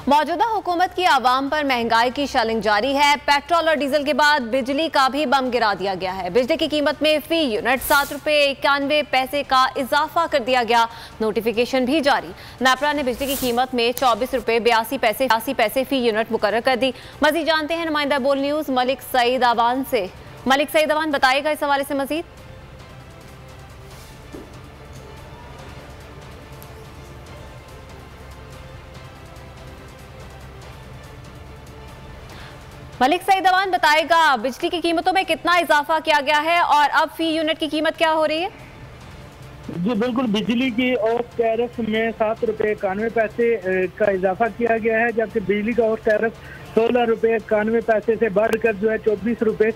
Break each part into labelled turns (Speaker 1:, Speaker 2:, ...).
Speaker 1: मौजूदा हुकूमत की आवाम पर महंगाई की शैलिंग जारी है। पेट्रोल और डीजल के बाद बिजली का भी बम गिरा दिया गया है। बिजली की कीमत में फी यूनिट 7 रुपये 91 पैसे का इजाफा कर दिया गया। नोटिफिकेशन भी जारी। नेपरा ने बिजली की कीमत में 24 रुपये 82 पैसे फी यूनिट मुकर्रर कर दी। मजीद जानते हैं नुमाइंदा बोल न्यूज मलिक सईद अवान से। मलिक सईद अवान बताएगा इस हवाले से मजीद। मलिक सईद अवान बताएगा बिजली की कीमतों में कितना इजाफा किया गया है और अब फी यूनिट की कीमत क्या हो रही है?
Speaker 2: जी बिल्कुल, बिजली की ऑफ टैरिफ में 7 रुपये 91 पैसे का इजाफा किया गया है, जबकि बिजली का ऑफ टैरिफ 16 रुपये 91 पैसे से बढ़कर जो है 24 रुपये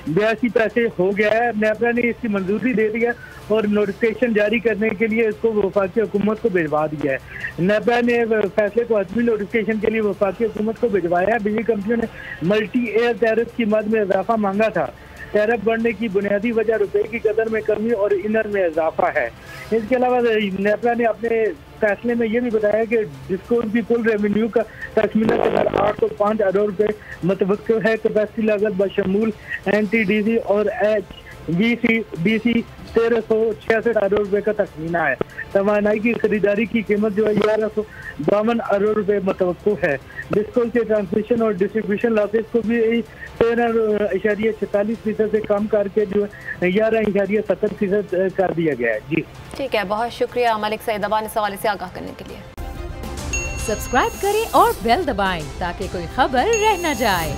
Speaker 2: 82 पैसे हो गया है। नेपरा ने इसकी मंजूरी दे दी है और नोटिफिकेशन जारी करने के लिए इसको वफाकी हुकूमत को भिजवा दिया है। नेपरा ने फैसले को हतमी नोटिफिकेशन के लिए वफाकी हुकूमत को भिजवाया है। बिजली कंपनियों ने मल्टी एयर टैरिफ की मद में इजाफा मांगा था। टैरिफ बढ़ने की बुनियादी वजह रुपए की कदर में कमी और इनर में इजाफा है। इसके अलावा नेपरा ने अपने फैसले में ये भी बताया कि डिस्काउंट की कुल रेवेन्यू का तखमीना 805 अरब रुपये मुतवक्किल है। कैपेसिटी लागत बशमूल NTDC और HVDC 1366 अरब रुपये का तखमीना है। तवानाई की खरीदारी की कीमत जो है 1152 अरब रुपये मुतवक्किल है। डिस्काउंट के ट्रांसमिशन और डिस्ट्रीब्यूशन लॉसेस को भी 13.46% से कम करके जो है 11.70% कर दिया गया है। जी
Speaker 1: ठीक है, बहुत शुक्रिया मलिक सईद अवान इस हवाले से आगाह करने के लिए।
Speaker 3: सब्सक्राइब करें और बेल दबाएं ताकि कोई खबर रह न जाए।